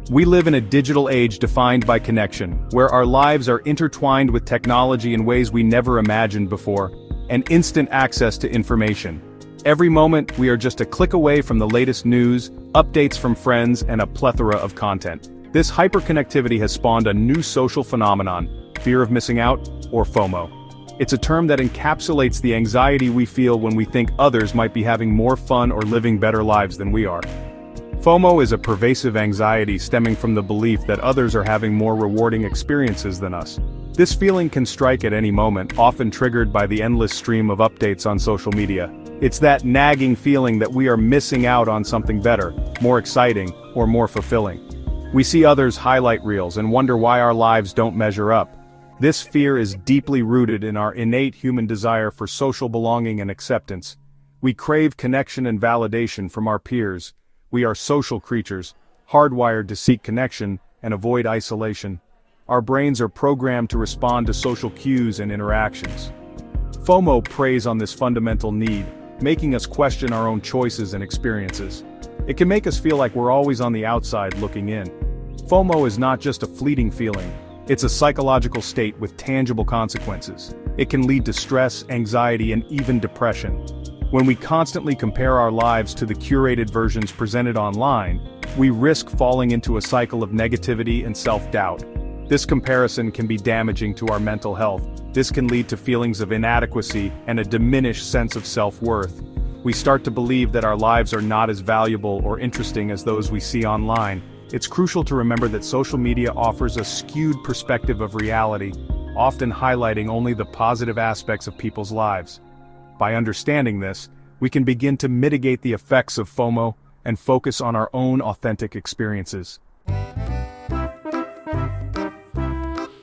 We live in a digital age defined by connection, where our lives are intertwined with technology in ways we never imagined before, and instant access to information. Every moment, we are just a click away from the latest news, updates from friends, and a plethora of content. This hyperconnectivity has spawned a new social phenomenon, fear of missing out, or FOMO. It's a term that encapsulates the anxiety we feel when we think others might be having more fun or living better lives than we are. FOMO is a pervasive anxiety stemming from the belief that others are having more rewarding experiences than us. This feeling can strike at any moment, often triggered by the endless stream of updates on social media. It's that nagging feeling that we are missing out on something better, more exciting, or more fulfilling. We see others' highlight reels and wonder why our lives don't measure up. This fear is deeply rooted in our innate human desire for social belonging and acceptance. We crave connection and validation from our peers. We are social creatures, hardwired to seek connection and avoid isolation. Our brains are programmed to respond to social cues and interactions. FOMO preys on this fundamental need, making us question our own choices and experiences. It can make us feel like we're always on the outside looking in. FOMO is not just a fleeting feeling, it's a psychological state with tangible consequences. It can lead to stress, anxiety, and even depression. When we constantly compare our lives to the curated versions presented online, we risk falling into a cycle of negativity and self-doubt. This comparison can be damaging to our mental health. This can lead to feelings of inadequacy and a diminished sense of self-worth. We start to believe that our lives are not as valuable or interesting as those we see online. It's crucial to remember that social media offers a skewed perspective of reality, often highlighting only the positive aspects of people's lives. By understanding this, we can begin to mitigate the effects of FOMO and focus on our own authentic experiences.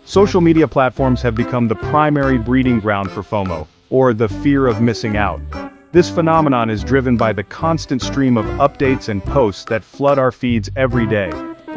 Social media platforms have become the primary breeding ground for FOMO, or the fear of missing out. This phenomenon is driven by the constant stream of updates and posts that flood our feeds every day.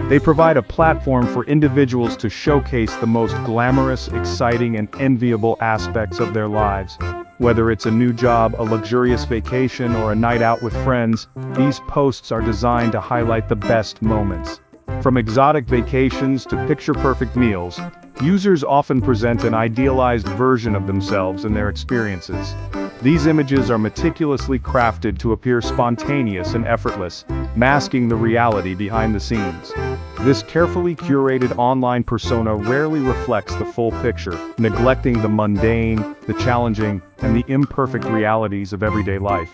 They provide a platform for individuals to showcase the most glamorous, exciting, and enviable aspects of their lives. Whether it's a new job, a luxurious vacation, or a night out with friends, these posts are designed to highlight the best moments. From exotic vacations to picture-perfect meals, users often present an idealized version of themselves and their experiences. These images are meticulously crafted to appear spontaneous and effortless, masking the reality behind the scenes. This carefully curated online persona rarely reflects the full picture, neglecting the mundane, the challenging, and the imperfect realities of everyday life.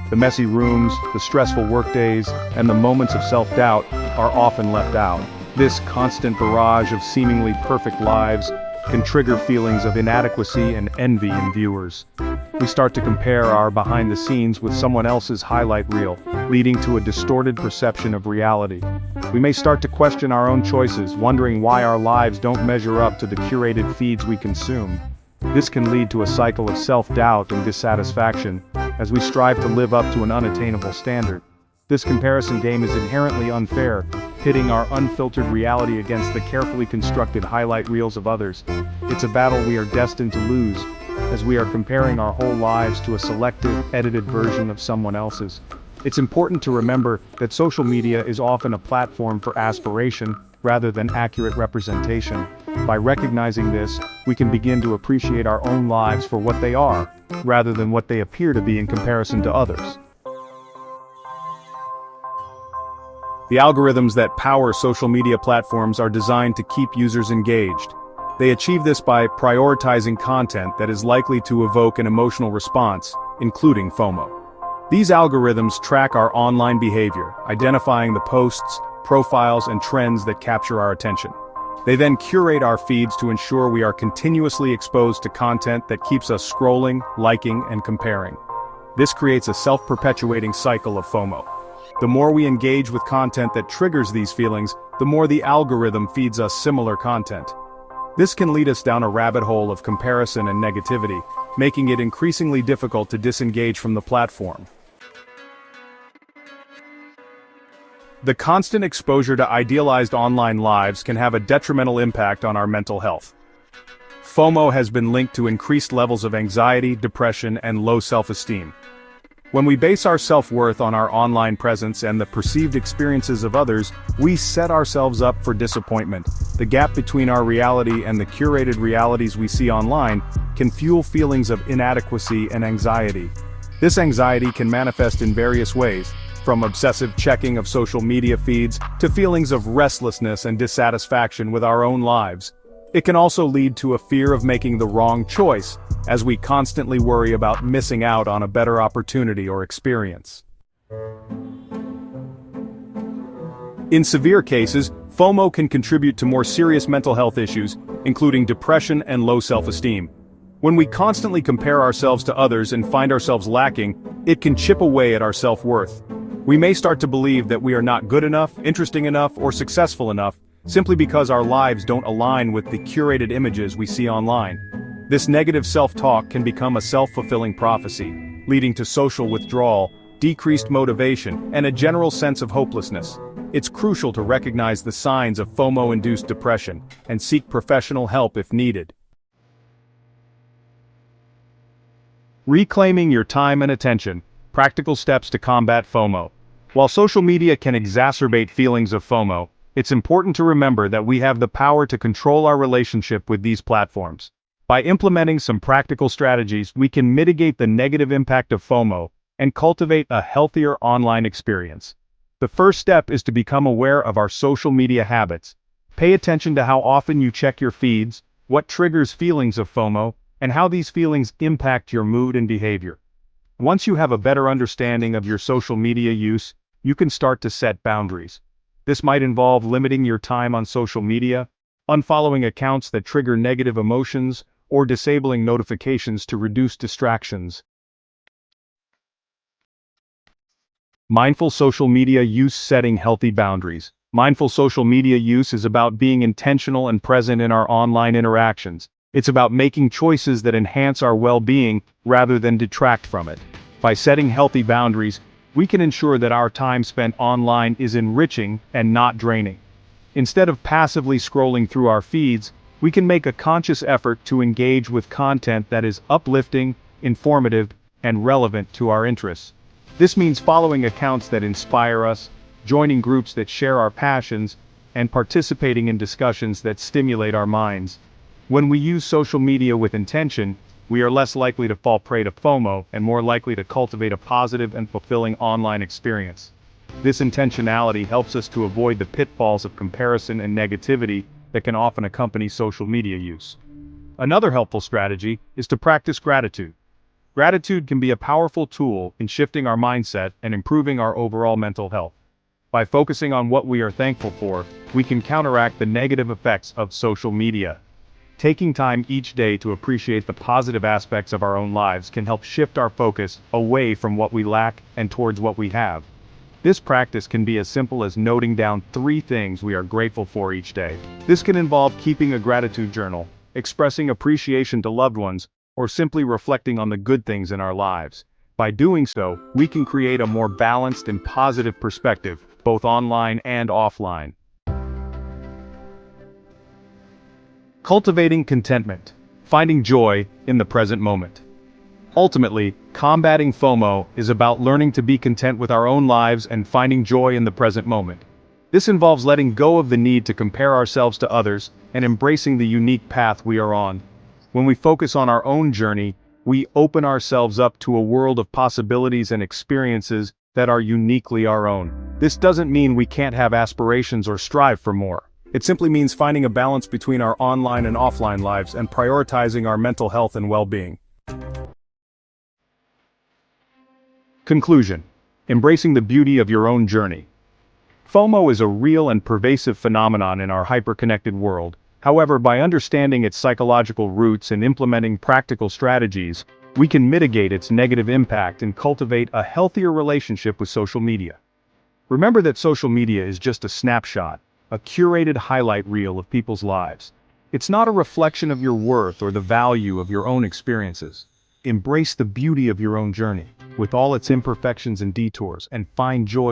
The messy rooms, the stressful workdays, and the moments of self-doubt are often left out. This constant barrage of seemingly perfect lives can trigger feelings of inadequacy and envy in viewers. We start to compare our behind the scenes with someone else's highlight reel, leading to a distorted perception of reality. We may start to question our own choices, wondering why our lives don't measure up to the curated feeds we consume. This can lead to a cycle of self-doubt and dissatisfaction, as we strive to live up to an unattainable standard. This comparison game is inherently unfair, pitting our unfiltered reality against the carefully constructed highlight reels of others. It's a battle we are destined to lose, as we are comparing our whole lives to a selective, edited version of someone else's. It's important to remember that social media is often a platform for aspiration, rather than accurate representation. By recognizing this, we can begin to appreciate our own lives for what they are, rather than what they appear to be in comparison to others. The algorithms that power social media platforms are designed to keep users engaged. They achieve this by prioritizing content that is likely to evoke an emotional response, including FOMO. These algorithms track our online behavior, identifying the posts, profiles, and trends that capture our attention. They then curate our feeds to ensure we are continuously exposed to content that keeps us scrolling, liking, and comparing. This creates a self-perpetuating cycle of FOMO. The more we engage with content that triggers these feelings, the more the algorithm feeds us similar content. This can lead us down a rabbit hole of comparison and negativity, making it increasingly difficult to disengage from the platform. The constant exposure to idealized online lives can have a detrimental impact on our mental health. FOMO has been linked to increased levels of anxiety, depression, and low self-esteem. When we base our self-worth on our online presence and the perceived experiences of others, we set ourselves up for disappointment. The gap between our reality and the curated realities we see online can fuel feelings of inadequacy and anxiety. This anxiety can manifest in various ways, from obsessive checking of social media feeds to feelings of restlessness and dissatisfaction with our own lives. It can also lead to a fear of making the wrong choice, as we constantly worry about missing out on a better opportunity or experience. In severe cases, FOMO can contribute to more serious mental health issues, including depression and low self-esteem. When we constantly compare ourselves to others and find ourselves lacking, it can chip away at our self-worth. We may start to believe that we are not good enough, interesting enough, or successful enough, simply because our lives don't align with the curated images we see online. This negative self-talk can become a self-fulfilling prophecy, leading to social withdrawal, decreased motivation, and a general sense of hopelessness. It's crucial to recognize the signs of FOMO-induced depression and seek professional help if needed. Reclaiming your time and attention. Practical steps to combat FOMO. While social media can exacerbate feelings of FOMO, it's important to remember that we have the power to control our relationship with these platforms. By implementing some practical strategies, we can mitigate the negative impact of FOMO and cultivate a healthier online experience. The first step is to become aware of our social media habits. Pay attention to how often you check your feeds, what triggers feelings of FOMO, and how these feelings impact your mood and behavior. Once you have a better understanding of your social media use, you can start to set boundaries. This might involve limiting your time on social media, unfollowing accounts that trigger negative emotions, or disabling notifications to reduce distractions. Mindful social media use. Setting healthy boundaries. Mindful social media use is about being intentional and present in our online interactions. It's about making choices that enhance our well-being rather than detract from it. By setting healthy boundaries, we can ensure that our time spent online is enriching and not draining. Instead of passively scrolling through our feeds, we can make a conscious effort to engage with content that is uplifting, informative, and relevant to our interests. This means following accounts that inspire us, joining groups that share our passions, and participating in discussions that stimulate our minds. When we use social media with intention, we are less likely to fall prey to FOMO and more likely to cultivate a positive and fulfilling online experience. This intentionality helps us to avoid the pitfalls of comparison and negativity that can often accompany social media use. Another helpful strategy is to practice gratitude. Gratitude can be a powerful tool in shifting our mindset and improving our overall mental health. By focusing on what we are thankful for, we can counteract the negative effects of social media. Taking time each day to appreciate the positive aspects of our own lives can help shift our focus away from what we lack and towards what we have. This practice can be as simple as noting down 3 things we are grateful for each day. This can involve keeping a gratitude journal, expressing appreciation to loved ones, or simply reflecting on the good things in our lives. By doing so, we can create a more balanced and positive perspective, both online and offline. Cultivating contentment. Finding joy in the present moment. Ultimately, combating FOMO is about learning to be content with our own lives and finding joy in the present moment. This involves letting go of the need to compare ourselves to others and embracing the unique path we are on. When we focus on our own journey, we open ourselves up to a world of possibilities and experiences that are uniquely our own. This doesn't mean we can't have aspirations or strive for more. It simply means finding a balance between our online and offline lives and prioritizing our mental health and well-being. Conclusion. Embracing the beauty of your own journey. FOMO is a real and pervasive phenomenon in our hyper-connected world. However, by understanding its psychological roots and implementing practical strategies, we can mitigate its negative impact and cultivate a healthier relationship with social media. Remember that social media is just a snapshot, a curated highlight reel of people's lives. It's not a reflection of your worth or the value of your own experiences. Embrace the beauty of your own journey, with all its imperfections and detours, and find joy